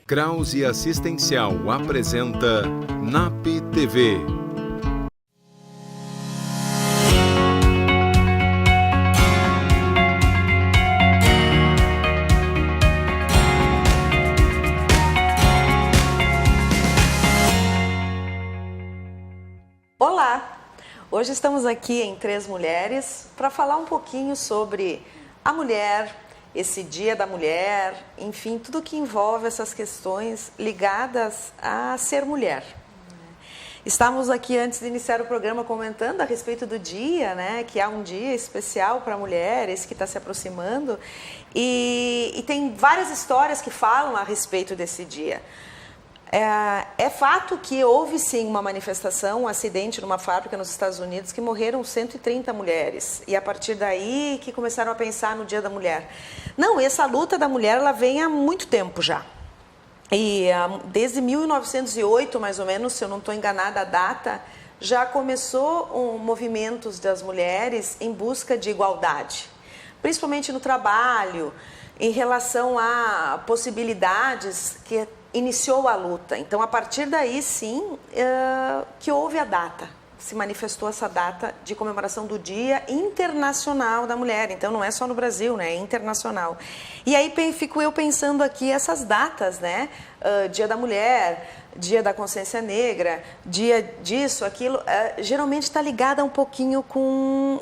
Krause Assistencial apresenta NAP TV. Olá! Hoje estamos aqui em Três Mulheres para falar um pouquinho sobre a mulher, esse Dia da Mulher, enfim, tudo que envolve essas questões ligadas a ser mulher. Estávamos aqui antes de iniciar o programa comentando a respeito do dia, né, que há um dia especial para mulheres que está se aproximando e tem várias histórias que falam a respeito desse dia. É fato que houve sim uma manifestação, um acidente numa fábrica nos Estados Unidos que morreram 130 mulheres e a partir daí que começaram a pensar no Dia da Mulher. Não, essa luta da mulher ela vem há muito tempo já. E desde 1908, mais ou menos, se eu não estou enganada a data, já começou movimentos das mulheres em busca de igualdade, principalmente no trabalho, em relação a possibilidades que iniciou a luta. Então, a partir daí, sim, que houve a data, se manifestou essa data de comemoração do Dia Internacional da Mulher. Então, não é só no Brasil, né? É internacional. E aí fico eu pensando aqui essas datas, né? Dia da Mulher, Dia da Consciência Negra, Dia disso, aquilo, geralmente está ligada um pouquinho com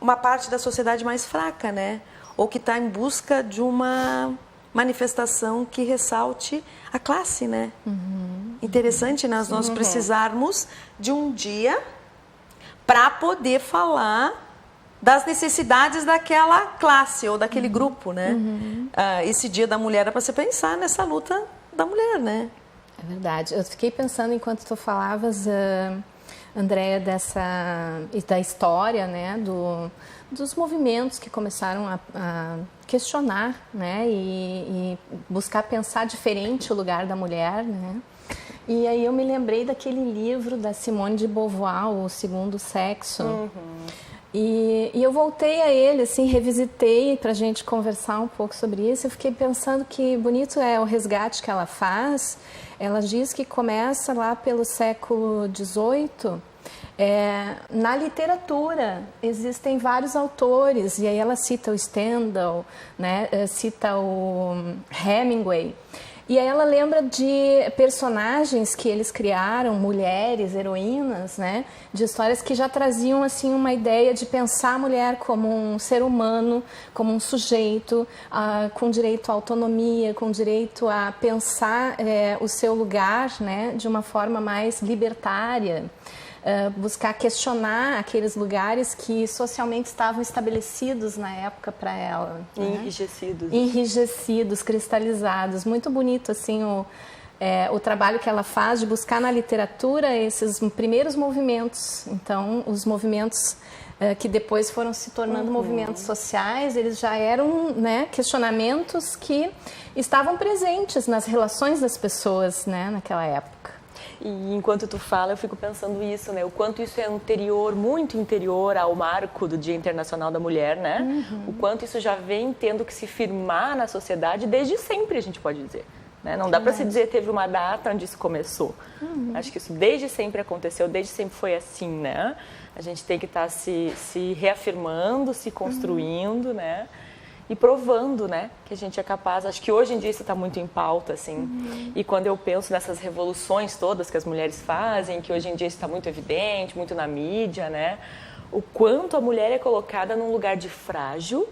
uma parte da sociedade mais fraca, né? Ou que está em busca de uma manifestação que ressalte a classe, né? Interessante, né? Nós precisarmos de um dia para poder falar das necessidades daquela classe ou daquele grupo, né? Esse Dia da Mulher é para você pensar nessa luta da mulher, né? É verdade. Eu fiquei pensando enquanto tu falavas, Andréia, da história, né? Dos movimentos que começaram a questionar, né, e buscar pensar diferente o lugar da mulher, né? E aí eu me lembrei daquele livro da Simone de Beauvoir, O Segundo Sexo. E eu voltei a ele, assim, revisitei para a gente conversar um pouco sobre isso. Eu fiquei pensando que bonito é o resgate que ela faz. Ela diz que começa lá pelo século XVIII. Na literatura existem vários autores, e aí ela cita o Stendhal, né, cita o Hemingway, e aí ela lembra de personagens que eles criaram, mulheres, heroínas, né, de histórias que já traziam assim, uma ideia de pensar a mulher como um ser humano, como um sujeito, com direito à autonomia, com direito a pensar o seu lugar, né, de uma forma mais libertária. Buscar questionar aqueles lugares que socialmente estavam estabelecidos na época para ela. Enrijecidos. Né? Enrijecidos, cristalizados. Muito bonito assim o trabalho que ela faz de buscar na literatura esses primeiros movimentos. Então, os movimentos que depois foram se tornando movimentos sociais, eles já eram, né, questionamentos que estavam presentes nas relações das pessoas, né, naquela época. E enquanto tu fala, eu fico pensando isso, né? O quanto isso é anterior, muito interior ao marco do Dia Internacional da Mulher, né? O quanto isso já vem tendo que se firmar na sociedade desde sempre, a gente pode dizer. Né? Não dá para se dizer teve uma data onde isso começou. Acho que isso desde sempre aconteceu, desde sempre foi assim, né? A gente tem que estar se reafirmando, se construindo, né? E provando, né, que a gente é capaz. Acho que hoje em dia isso está muito em pauta, assim. E quando eu penso nessas revoluções todas que as mulheres fazem, que hoje em dia isso está muito evidente, muito na mídia, né, o quanto a mulher é colocada num lugar de frágil,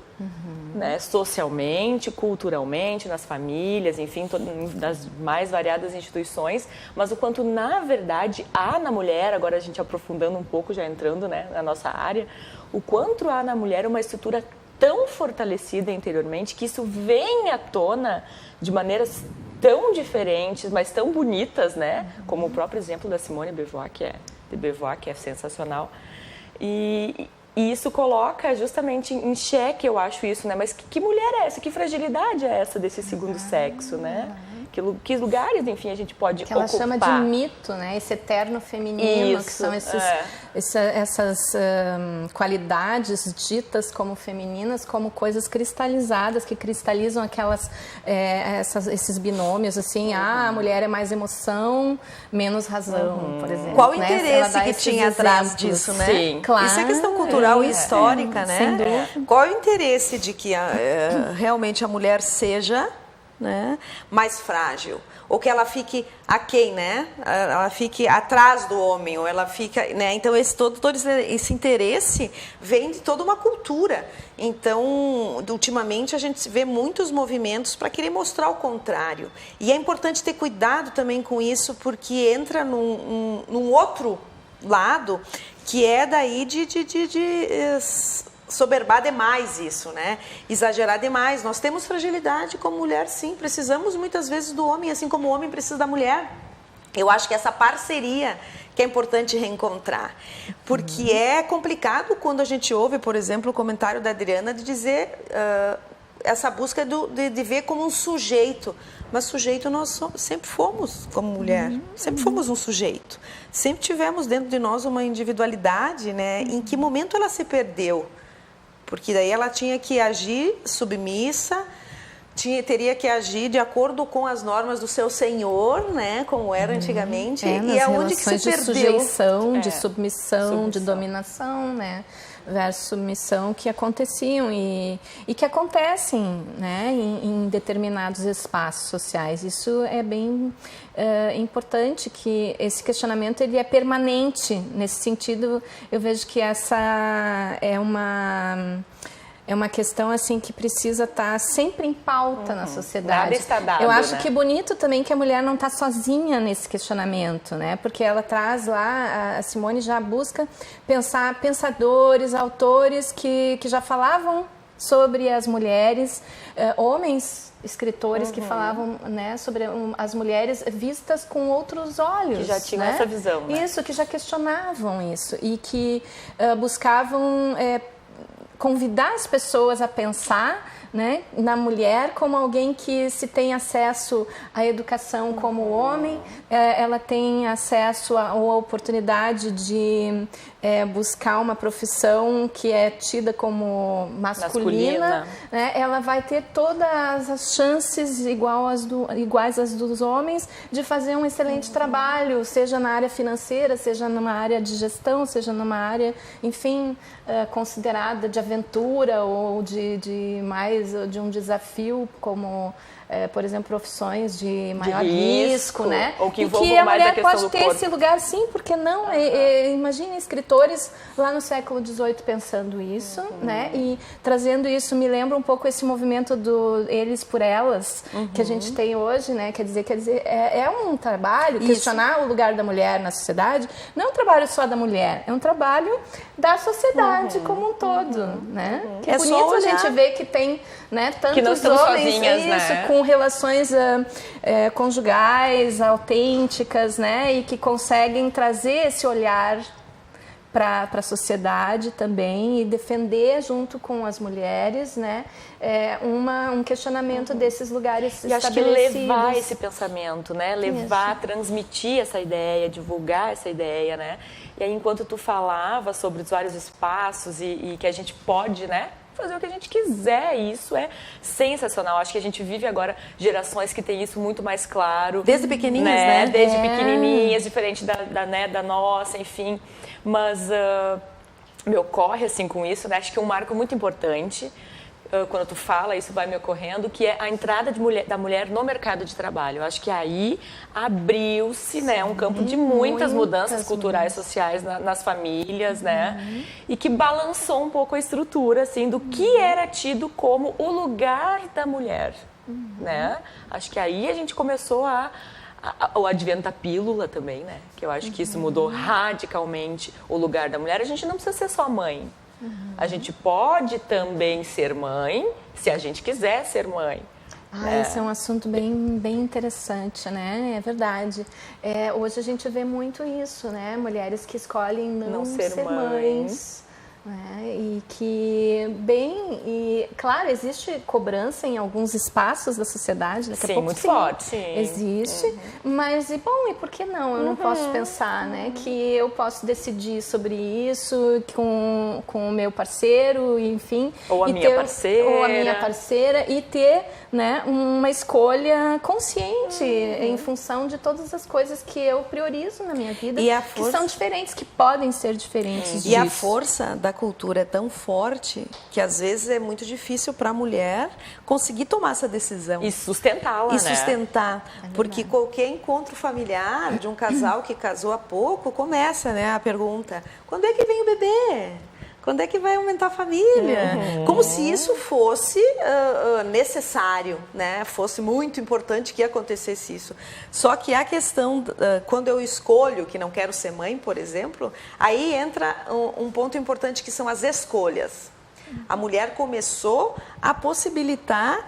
né, socialmente, culturalmente, nas famílias, enfim, das mais variadas instituições, mas o quanto, na verdade, há na mulher, agora a gente aprofundando um pouco, já entrando, né, na nossa área, o quanto há na mulher uma estrutura tão fortalecida interiormente que isso vem à tona de maneiras tão diferentes, mas tão bonitas, né? Como o próprio exemplo da Simone de Beauvoir, que é sensacional. E isso coloca justamente em xeque, eu acho isso, né? Mas que mulher é essa? Que fragilidade é essa desse segundo sexo, né? Que lugares, enfim, a gente pode que ela ocupar. chama de mito, né? Esse eterno feminino, que são essas qualidades ditas como femininas, como coisas cristalizadas, que cristalizam esses binômios, assim, a mulher é mais emoção, menos razão, por exemplo. Qual o né? interesse que tinha atrás disso, né? Sim. Claro. Isso é questão cultural e histórica, né? Sem dúvida. Qual é o interesse de que realmente a mulher seja, né, mais frágil? Ou que ela fique aquém, né? Ela fique atrás do homem, ou ela fica, né? Então todo esse interesse vem de toda uma cultura. Então, ultimamente a gente vê muitos movimentos para querer mostrar o contrário. E é importante ter cuidado também com isso, porque entra num outro lado, que é daí de soberbar demais isso, né? Exagerar demais. Nós temos fragilidade como mulher, sim. Precisamos muitas vezes do homem, assim como o homem precisa da mulher. Eu acho que essa parceria que é importante reencontrar. Porque é complicado quando a gente ouve, por exemplo, o comentário da Adriana de dizer essa busca de ver como um sujeito. Mas sujeito nós sempre fomos como mulher. Sempre fomos um sujeito. Sempre tivemos dentro de nós uma individualidade, né? Em que momento ela se perdeu? Porque daí ela tinha que agir submissa, teria que agir de acordo com as normas do seu senhor, né, como era antigamente. E é onde que se perdeu. De sujeição, de submissão, de dominação, né, versus submissão que aconteciam e que acontecem, né, em determinados espaços sociais. Isso é bem importante, que esse questionamento ele é permanente. Nesse sentido, eu vejo que essa é uma questão assim que precisa estar sempre em pauta na sociedade. Nada está dado, eu acho né? que bonito também que a mulher não está sozinha nesse questionamento, né? Porque ela traz lá, a Simone já busca pensadores, autores que já falavam sobre as mulheres, homens escritores que falavam, né, sobre as mulheres vistas com outros olhos. Que já tinham, né, essa visão, né? Isso, que já questionavam isso e que buscavam convidar as pessoas a pensar, né, na mulher como alguém que, se tem acesso à educação como o homem, ela tem acesso ou a oportunidade de buscar uma profissão que é tida como masculina. Né, ela vai ter todas as chances iguais às dos homens de fazer um excelente trabalho, seja na área financeira, seja numa área de gestão, seja numa área, enfim, considerada de aventura ou de um desafio, como, por exemplo, profissões de maior risco, né? Ou que e que a mulher pode ter esse lugar, sim, porque não? Imagina escritores lá no século XVIII pensando isso, né? E trazendo isso, me lembra um pouco esse movimento do eles por elas, que a gente tem hoje, né? Quer dizer, é um trabalho, questionar o lugar da mulher na sociedade, não é um trabalho só da mulher, é um trabalho da sociedade como um todo, né? Que é bonito a gente ver que tem, né, tantos homens com relações conjugais, autênticas, né, e que conseguem trazer esse olhar para a sociedade também e defender junto com as mulheres, né, um questionamento desses lugares e estabelecidos. Acho que levar esse pensamento, né, transmitir essa ideia, divulgar essa ideia, né, e aí enquanto tu falava sobre os vários espaços e que a gente pode, né, fazer o que a gente quiser, isso é sensacional. Acho que a gente vive agora gerações que têm isso muito mais claro. Desde pequenininhas, né? Desde pequenininhas, diferente da nossa, enfim. Mas me ocorre, assim, com isso, né? Acho que é um marco muito importante, quando tu fala, isso vai me ocorrendo, que é a entrada da mulher no mercado de trabalho. Eu acho que aí abriu-se, né, um campo de muitas mudanças culturais, sociais nas famílias, né, e que balançou um pouco a estrutura, assim, do que era tido como o lugar da mulher, né. Acho que aí a gente começou o advento da pílula também, né, que eu acho que isso mudou radicalmente o lugar da mulher. A gente não precisa ser só mãe. A gente pode também ser mãe, se a gente quiser ser mãe. Esse é um assunto bem interessante, né? É verdade. Hoje a gente vê muito isso, né? Mulheres que escolhem não ser mães, E que, claro, existe cobrança em alguns espaços da sociedade, daqui a pouco muito forte, sim. Existe, mas, e por que não? Eu não posso pensar, né, que eu posso decidir sobre isso com o meu parceiro, enfim. Ou a minha parceira, e ter, né, uma escolha consciente em função de todas as coisas que eu priorizo na minha vida, que são diferentes, que podem ser diferentes disso. E a força da cultura é tão forte que às vezes é muito difícil para a mulher conseguir tomar essa decisão. E sustentá-la, E sustentar. Porque qualquer encontro familiar de um casal que casou há pouco, começa, né, a pergunta: quando é que vem o bebê? Quando é que vai aumentar a família? Como se isso fosse necessário, né? Fosse muito importante que acontecesse isso. Só que a questão, quando eu escolho que não quero ser mãe, por exemplo, aí entra um ponto importante que são as escolhas. A mulher começou a possibilitar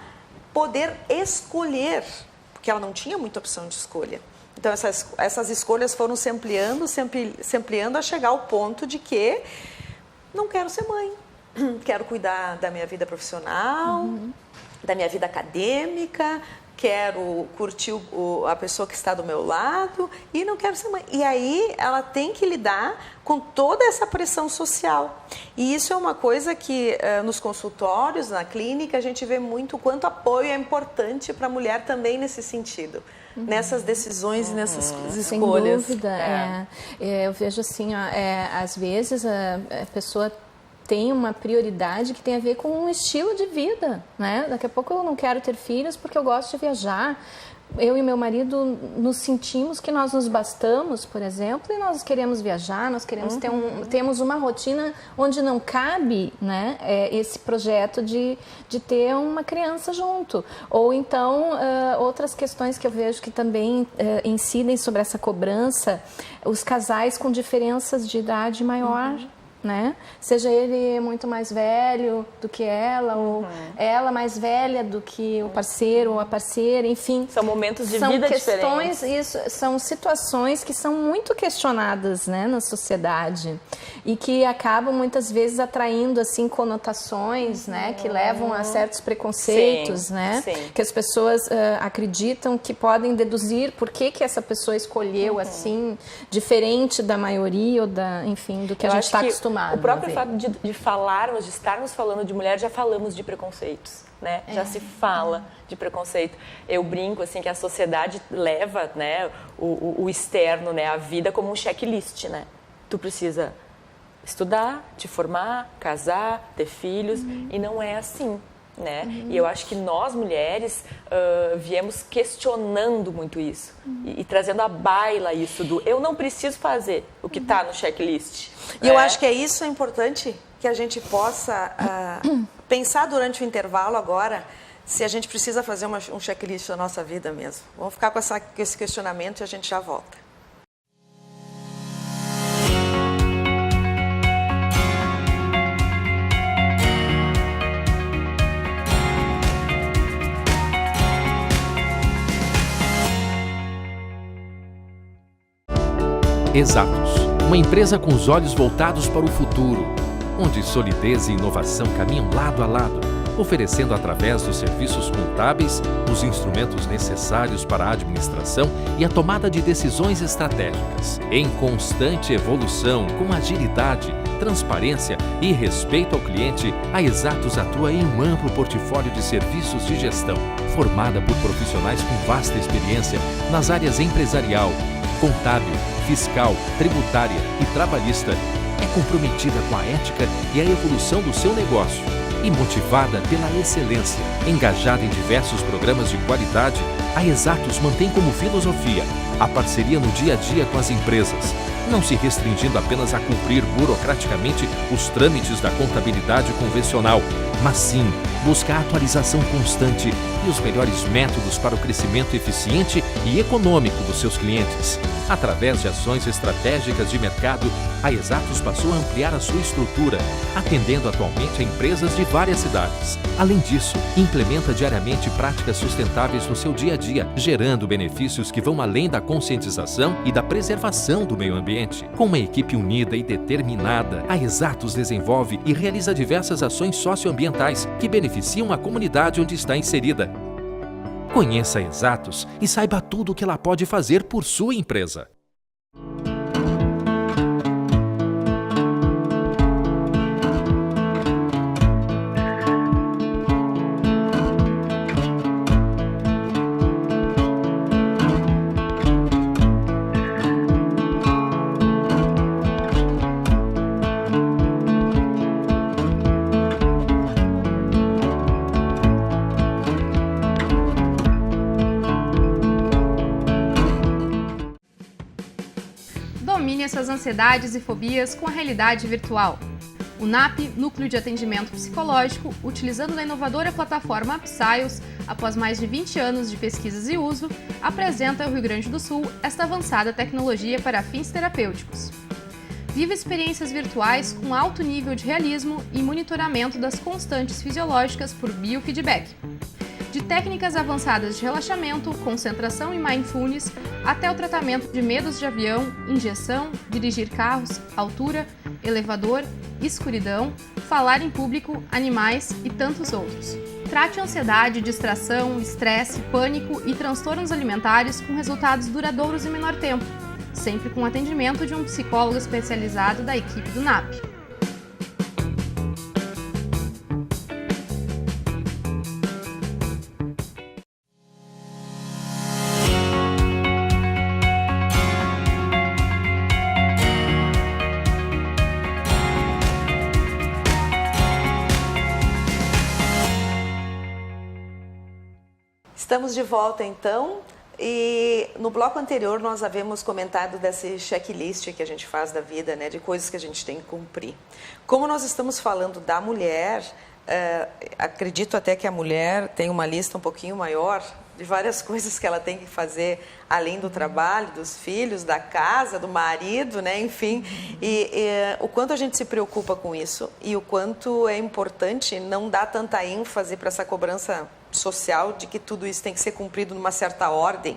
poder escolher, porque ela não tinha muita opção de escolha. Então essas escolhas foram se ampliando a chegar ao ponto de que não quero ser mãe, quero cuidar da minha vida profissional, da minha vida acadêmica, quero curtir a pessoa que está do meu lado e não quero ser mãe. E aí ela tem que lidar com toda essa pressão social. E isso é uma coisa que nos consultórios, na clínica, a gente vê muito o quanto apoio é importante para a mulher também nesse sentido. Nessas decisões e nessas escolhas. Sem dúvida. Eu vejo assim, às vezes a pessoa tem uma prioridade que tem a ver com um estilo de vida, né? Daqui a pouco eu não quero ter filhos porque eu gosto de viajar. Eu e meu marido nos sentimos que nós nos bastamos, por exemplo, e nós queremos viajar, nós queremos temos uma rotina onde não cabe, né, esse projeto de ter uma criança junto. Ou então, outras questões que eu vejo que também incidem sobre essa cobrança, os casais com diferenças de idade maior. Né? Seja ele muito mais velho do que ela, ou ela mais velha do que o parceiro ou a parceira, enfim. São momentos de vida diferentes. São situações que são muito questionadas, né, na sociedade e que acabam muitas vezes atraindo assim conotações, né, que levam a certos preconceitos, né, que as pessoas acreditam que podem deduzir por que essa pessoa escolheu assim, diferente da maioria ou enfim, do que a gente está acostumado. O próprio fato de falarmos, de estarmos falando de mulher, já falamos de preconceitos, né? Já se fala de preconceito. Eu brinco assim que a sociedade leva, né, o externo, né, a vida como um checklist, né? Tu precisa estudar, te formar, casar, ter filhos, e não é assim. Né? E eu acho que nós, mulheres, viemos questionando muito isso e trazendo à baila isso do eu não preciso fazer o que está no checklist. E eu acho que isso é importante que a gente possa pensar durante o intervalo agora se a gente precisa fazer um checklist da nossa vida mesmo. Vamos ficar com esse questionamento e a gente já volta. Exatos, uma empresa com os olhos voltados para o futuro, onde solidez e inovação caminham lado a lado, oferecendo através dos serviços contábeis os instrumentos necessários para a administração e a tomada de decisões estratégicas. Em constante evolução, com agilidade, transparência e respeito ao cliente, a Exatos atua em um amplo portfólio de serviços de gestão, formada por profissionais com vasta experiência nas áreas empresarial, contábil, fiscal, tributária e trabalhista. É comprometida com a ética e a evolução do seu negócio e motivada pela excelência. Engajada em diversos programas de qualidade, a Exatos mantém como filosofia a parceria no dia a dia com as empresas, não se restringindo apenas a cumprir burocraticamente os trâmites da contabilidade convencional, mas sim busca a atualização constante e os melhores métodos para o crescimento eficiente e econômico dos seus clientes. Através de ações estratégicas de mercado, a Exatos passou a ampliar a sua estrutura, atendendo atualmente a empresas de várias cidades. Além disso, implementa diariamente práticas sustentáveis no seu dia a dia, gerando benefícios que vão além da conscientização e da preservação do meio ambiente. Com uma equipe unida e determinada, a Exatos desenvolve e realiza diversas ações socioambientais que beneficiam a comunidade onde está inserida. Conheça a Exatos e saiba tudo o que ela pode fazer por sua empresa. Domine as suas ansiedades e fobias com a realidade virtual. O NAP, Núcleo de Atendimento Psicológico, utilizando a inovadora plataforma Psyos, após mais de 20 anos de pesquisas e uso, apresenta ao Rio Grande do Sul esta avançada tecnologia para fins terapêuticos. Viva experiências virtuais com alto nível de realismo e monitoramento das constantes fisiológicas por biofeedback. De técnicas avançadas de relaxamento, concentração e mindfulness, até o tratamento de medos de avião, injeção, dirigir carros, altura, elevador, escuridão, falar em público, animais e tantos outros. Trate ansiedade, distração, estresse, pânico e transtornos alimentares com resultados duradouros em menor tempo, sempre com atendimento de um psicólogo especializado da equipe do NAP. Estamos de volta então, e no bloco anterior nós havíamos comentado desse checklist que a gente faz da vida, né, de coisas que a gente tem que cumprir. Como nós estamos falando da mulher, acredito até que a mulher tem uma lista um pouquinho maior de várias coisas que ela tem que fazer, além do trabalho, dos filhos, da casa, do marido, né, enfim, e o quanto a gente se preocupa com isso e o quanto é importante não dar tanta ênfase para essa cobrança social de que tudo isso tem que ser cumprido numa certa ordem,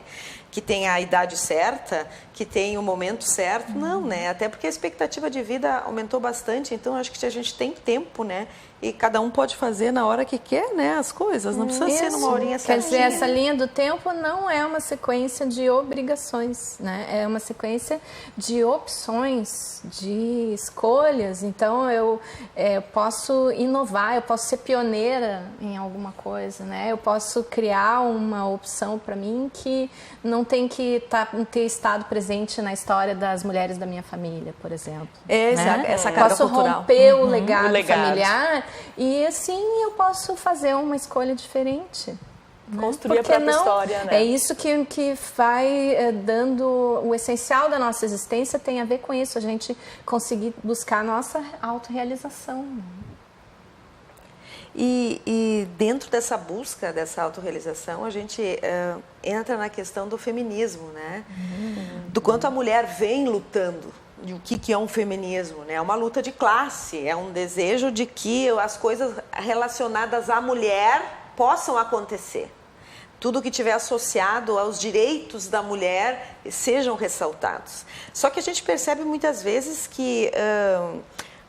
que tem a idade certa, que tem o momento certo. Não, né? Até porque a expectativa de vida aumentou bastante, então acho que a gente tem tempo, né? E cada um pode fazer na hora que quer, né? As coisas, não precisa ser numa horinha certinha. Quer dizer, essa linha do tempo não é uma sequência de obrigações, né? É uma sequência de opções, de escolhas. Então, eu posso inovar, eu posso ser pioneira em alguma coisa, né? Eu posso criar uma opção para mim que não tem que ter estado presente na história das mulheres da minha família, por exemplo. Essa carga posso cultural. romper o legado familiar e assim eu posso fazer uma escolha diferente. Construir a própria história, né? É isso que vai dando o essencial da nossa existência, tem a ver com isso, a gente conseguir buscar a nossa autorrealização. E dentro dessa busca, dessa autorrealização, a gente entra na questão do feminismo, né? Do quanto a mulher vem lutando. E o que é um feminismo, né? É uma luta de classe, é um desejo de que as coisas relacionadas à mulher possam acontecer. Tudo que tiver associado aos direitos da mulher sejam ressaltados. Só que a gente percebe muitas vezes que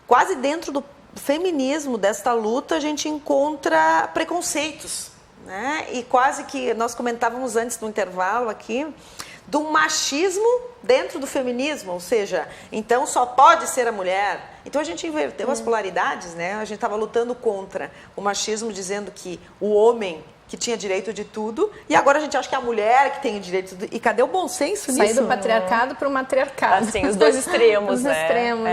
quase dentro do feminismo, desta luta, a gente encontra preconceitos, né? E quase que nós comentávamos antes no intervalo aqui, do machismo dentro do feminismo, ou seja, então só pode ser a mulher. Então a gente inverteu as polaridades, né? A gente estava lutando contra o machismo, dizendo que o homem que tinha direito de tudo, e agora a gente acha que é a mulher que tem o direito de tudo. E cadê o bom senso nisso? Sair do patriarcado para o matriarcado. Assim, os dois extremos, os né? extremos,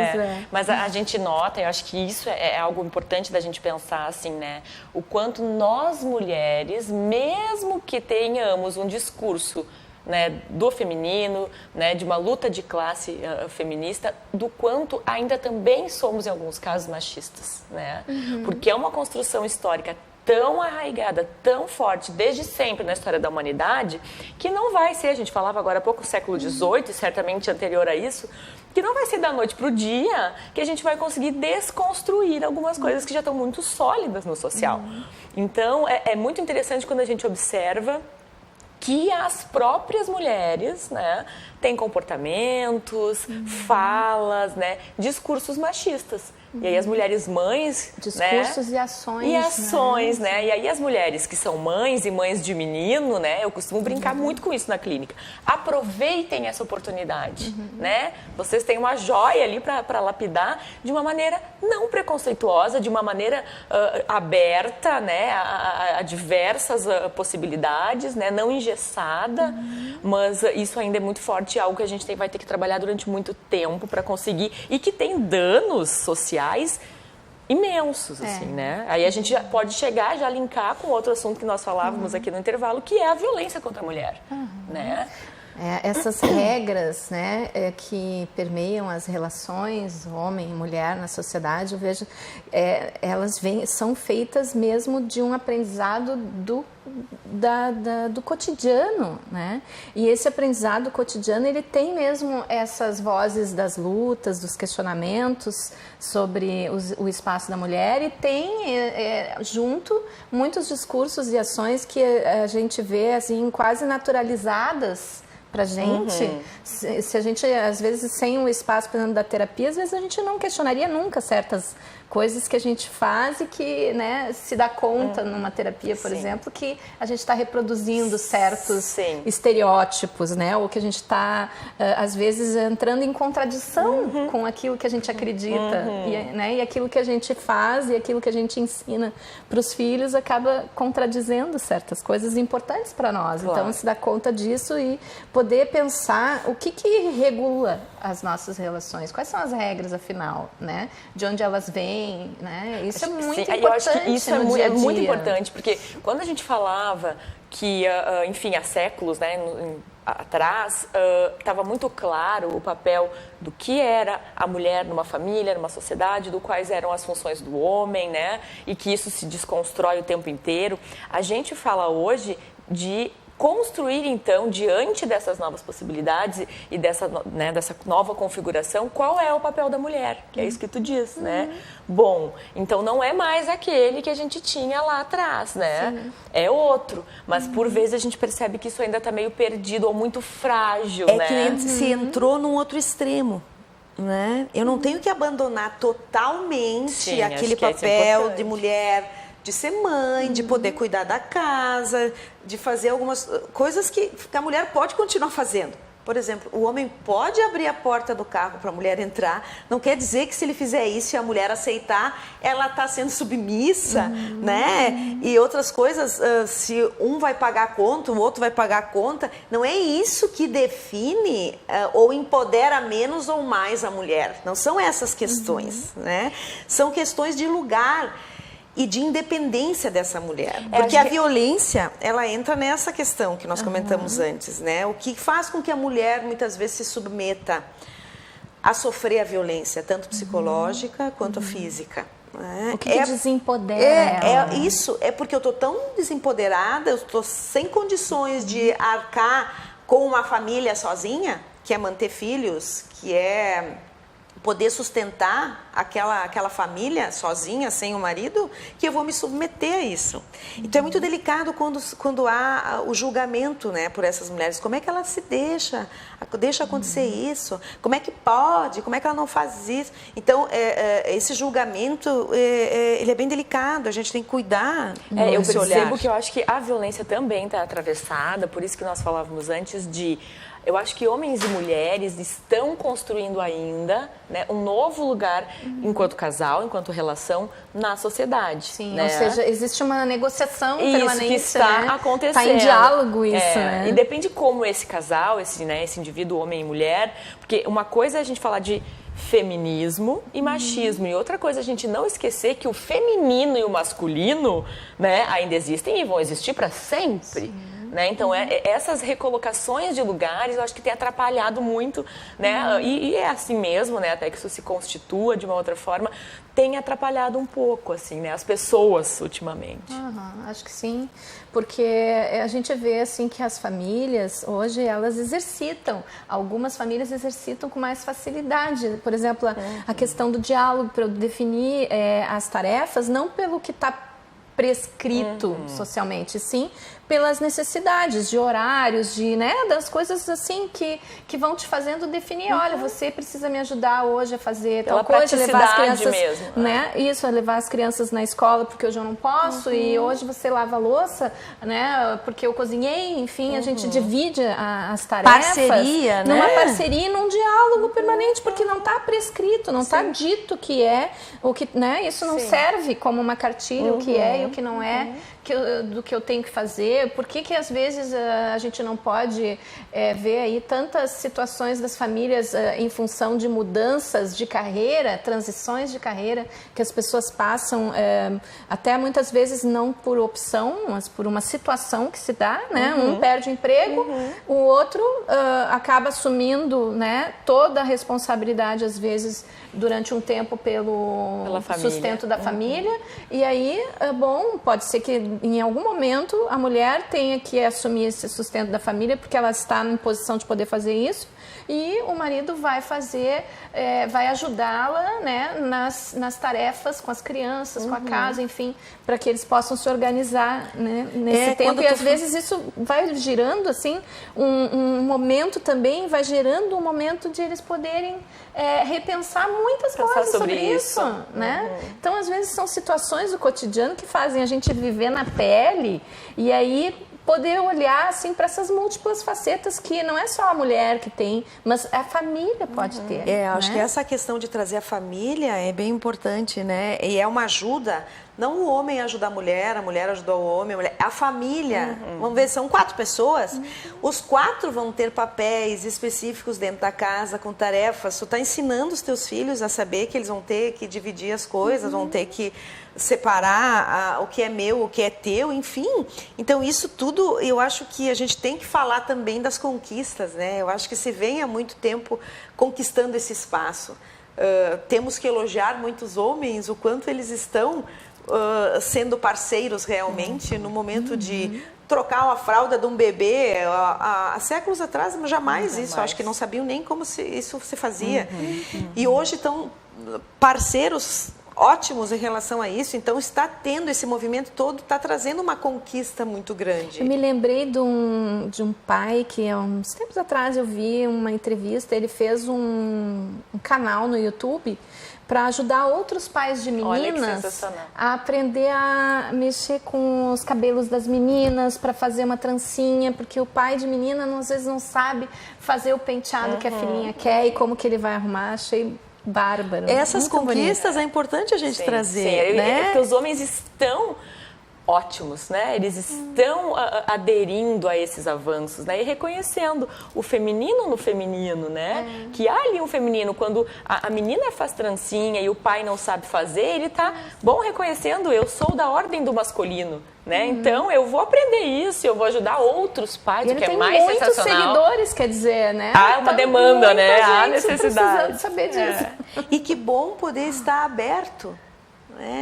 Mas a gente nota, eu acho que isso é algo importante da gente pensar, assim, né? O quanto nós mulheres, mesmo que tenhamos um discurso né, do feminino, né, de uma luta de classe feminista, do quanto ainda também somos, em alguns casos, machistas, né? Porque é uma construção histórica tão arraigada, tão forte, desde sempre na história da humanidade, que não vai ser, a gente falava agora há pouco, século XVIII, e certamente anterior a isso, que não vai ser da noite para o dia que a gente vai conseguir desconstruir algumas coisas que já estão muito sólidas no social. Então, é muito interessante quando a gente observa que as próprias mulheres, né, têm comportamentos, falas, né, discursos machistas. E aí as mulheres mães... Discursos, né? E ações, né? E aí as mulheres que são mães e mães de menino, né? Eu costumo brincar muito com isso na clínica. Aproveitem essa oportunidade, né? Vocês têm uma joia ali para lapidar de uma maneira não preconceituosa, de uma maneira aberta, né? A diversas possibilidades, né? Não engessada, mas isso ainda é muito forte, algo que a gente vai ter que trabalhar durante muito tempo para conseguir, e que tem danos sociais imensos, assim, né? Aí a gente já pode chegar, já linkar com outro assunto que nós falávamos aqui no intervalo, que é a violência contra a mulher, né? Essas regras, né, que permeiam as relações homem e mulher na sociedade, eu vejo, elas são feitas mesmo de um aprendizado do cotidiano, né? E esse aprendizado cotidiano, ele tem mesmo essas vozes das lutas, dos questionamentos sobre o espaço da mulher, e tem junto muitos discursos e ações que a gente vê assim quase naturalizadas pra gente. Se a gente, às vezes, sem o espaço, por exemplo, da terapia, às vezes a gente não questionaria nunca certas coisas que a gente faz e que, né, se dá conta numa terapia, por exemplo, que a gente está reproduzindo certos estereótipos, né, ou que a gente está, às vezes, entrando em contradição com aquilo que a gente acredita, e aquilo que a gente faz e aquilo que a gente ensina para os filhos acaba contradizendo certas coisas importantes para nós. Claro. Então, se dá conta disso e poder pensar o que regula as nossas relações, quais são as regras, afinal, né, de onde elas vêm. Né? Isso é muito importante. Eu acho que isso é muito importante, porque quando a gente falava que, enfim, há séculos, né, atrás, estava muito claro o papel do que era a mulher numa família, numa sociedade, do quais eram as funções do homem, né, e que isso se desconstrói o tempo inteiro. A gente fala hoje de construir, então, diante dessas novas possibilidades e dessa nova configuração, qual é o papel da mulher, que é isso que tu diz, né? Bom, então não é mais aquele que a gente tinha lá atrás, né? É outro, mas por vezes a gente percebe que isso ainda está meio perdido ou muito frágil, né? É que se entrou num outro extremo. Né? Eu não tenho que abandonar totalmente aquele papel de mulher, de ser mãe, de poder cuidar da casa, de fazer algumas coisas que a mulher pode continuar fazendo. Por exemplo, o homem pode abrir a porta do carro para a mulher entrar, não quer dizer que se ele fizer isso e a mulher aceitar, ela está sendo submissa, né? E outras coisas, se um vai pagar a conta, o outro vai pagar a conta, não é isso que define ou empodera menos ou mais a mulher. Não são essas questões, né? São questões de lugar e de independência dessa mulher. Porque a violência, ela entra nessa questão que nós comentamos antes, né? O que faz com que a mulher, muitas vezes, se submeta a sofrer a violência, tanto psicológica quanto física. Né? O que desempodera ela? Isso, é porque eu estou tão desempoderada, eu estou sem condições de arcar com uma família sozinha, que é manter filhos, que é poder sustentar aquela família sozinha, sem o marido, que eu vou me submeter a isso. Então é muito delicado quando há o julgamento, né, por essas mulheres. Como é que ela se deixa acontecer isso? Como é que pode? Como é que ela não faz isso? Então esse julgamento ele é bem delicado, a gente tem que cuidar eu desse percebo olhar. Que eu acho que a violência também está atravessada, por isso que nós falávamos antes de... Eu acho que homens e mulheres estão construindo ainda, né, um novo lugar enquanto casal, enquanto relação na sociedade. Sim, né? Ou seja, existe uma negociação permanente, que está acontecendo. Está em diálogo isso, né? E depende como esse casal, esse indivíduo, homem e mulher, porque uma coisa é a gente falar de feminismo e machismo, e outra coisa é a gente não esquecer que o feminino e o masculino, né, ainda existem e vão existir para sempre. Sim. né? Então, essas recolocações de lugares, eu acho que tem atrapalhado muito, né? E é assim mesmo, né? Até que isso se constitua de uma outra forma, tem atrapalhado um pouco, assim, né? As pessoas, ultimamente. Acho que sim, porque a gente vê, assim, que as famílias, hoje, elas exercitam. Algumas famílias exercitam com mais facilidade. Por exemplo, a questão do diálogo, para eu definir as tarefas, não pelo que está prescrito socialmente, sim pelas necessidades de horários, das coisas assim que vão te fazendo definir, olha, você precisa me ajudar hoje a fazer tal coisa, levar as crianças, mesmo, né? Isso, levar as crianças na escola porque hoje eu não posso e hoje você lava a louça, né? Porque eu cozinhei, enfim, a gente divide as tarefas. Parceria, né? Numa parceria e num diálogo permanente, porque não está prescrito, não está dito que é o que, né? Isso não serve como uma cartilha, o que é e o que não é. Do que eu tenho que fazer, por que às vezes a gente não pode ver aí tantas situações das famílias em função de mudanças de carreira, transições de carreira que as pessoas passam, até muitas vezes não por opção, mas por uma situação que se dá, né? Um perde o emprego, o outro acaba assumindo, né, toda a responsabilidade às vezes durante um tempo pelo sustento da família, e aí, pode ser que em algum momento a mulher tenha que assumir esse sustento da família porque ela está em posição de poder fazer isso, e o marido vai vai ajudá-la, né, nas tarefas com as crianças, com a casa, enfim, para que eles possam se organizar, né, nesse tempo. E às vezes isso vai girando assim, um momento também, vai gerando um momento de eles poderem repensar muitas coisas sobre isso, né? Então, às vezes são situações do cotidiano que fazem a gente viver na pele e aí poder olhar assim para essas múltiplas facetas que não é só a mulher que tem, mas a família pode ter. Acho que essa questão de trazer a família é bem importante, né? E é uma ajuda, não o homem ajuda a mulher ajuda o homem, a família. Vamos ver, são 4 pessoas, os 4 vão ter papéis específicos dentro da casa, com tarefas. Tu está ensinando os teus filhos a saber que eles vão ter que dividir as coisas, vão ter que separar o que é meu, o que é teu, enfim. Então, isso tudo, eu acho que a gente tem que falar também das conquistas, né? Eu acho que se vem há muito tempo conquistando esse espaço. Temos que elogiar muitos homens, o quanto eles estão sendo parceiros realmente no momento de trocar uma fralda de um bebê. Há séculos atrás, jamais isso. Acho que não sabiam nem como isso se fazia. E hoje estão parceiros ótimos em relação a isso, então está tendo esse movimento todo, está trazendo uma conquista muito grande. Eu me lembrei de um pai que há uns tempos atrás eu vi uma entrevista, ele fez um canal no YouTube para ajudar outros pais de meninas a aprender a mexer com os cabelos das meninas, para fazer uma trancinha, porque o pai de menina às vezes não sabe fazer o penteado que a filhinha quer e como que ele vai arrumar. Achei bárbaro. Essas conquistas é importante a gente trazer, né? Porque os homens estão ótimos, né? Eles estão aderindo a esses avanços, né? E reconhecendo o feminino no feminino, né? Que há ali um feminino, quando a menina faz trancinha e o pai não sabe fazer, ele tá reconhecendo, eu sou da ordem do masculino, né? Então, eu vou aprender isso, eu vou ajudar outros pais, o que é mais sensacional. Ele tem muitos seguidores, quer dizer, né? Há uma demanda, né? Há necessidade. Saber disso. E que bom poder estar aberto.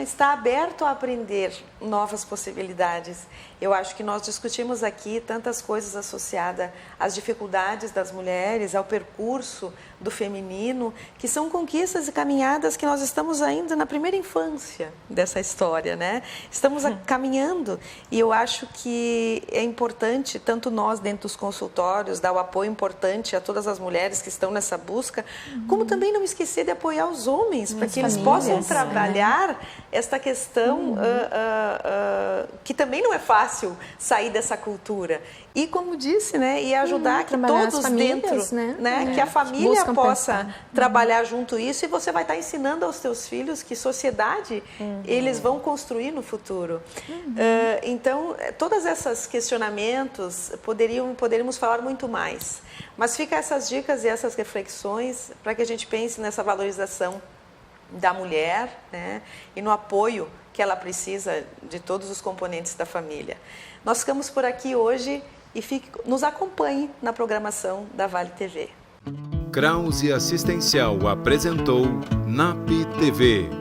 Está aberto a aprender novas possibilidades. Eu acho que nós discutimos aqui tantas coisas associadas às dificuldades das mulheres, ao percurso do feminino, que são conquistas e caminhadas que nós estamos ainda na primeira infância dessa história, né? Estamos caminhando, e eu acho que é importante, tanto nós dentro dos consultórios, dar o apoio importante a todas as mulheres que estão nessa busca, como também não esquecer de apoiar os homens, para que eles possam trabalhar esta questão que também não é fácil sair dessa cultura. E como disse, né, e ajudar que todos dentro, né, que a família possa trabalhar junto isso, e você vai estar ensinando aos teus filhos que sociedade eles vão construir no futuro. Então, todos esses questionamentos poderíamos falar muito mais. Mas fica essas dicas e essas reflexões para que a gente pense nessa valorização da mulher, né, e no apoio que ela precisa de todos os componentes da família. Nós ficamos por aqui hoje e nos acompanhe na programação da Vale TV. Krause Assistencial apresentou NAP TV.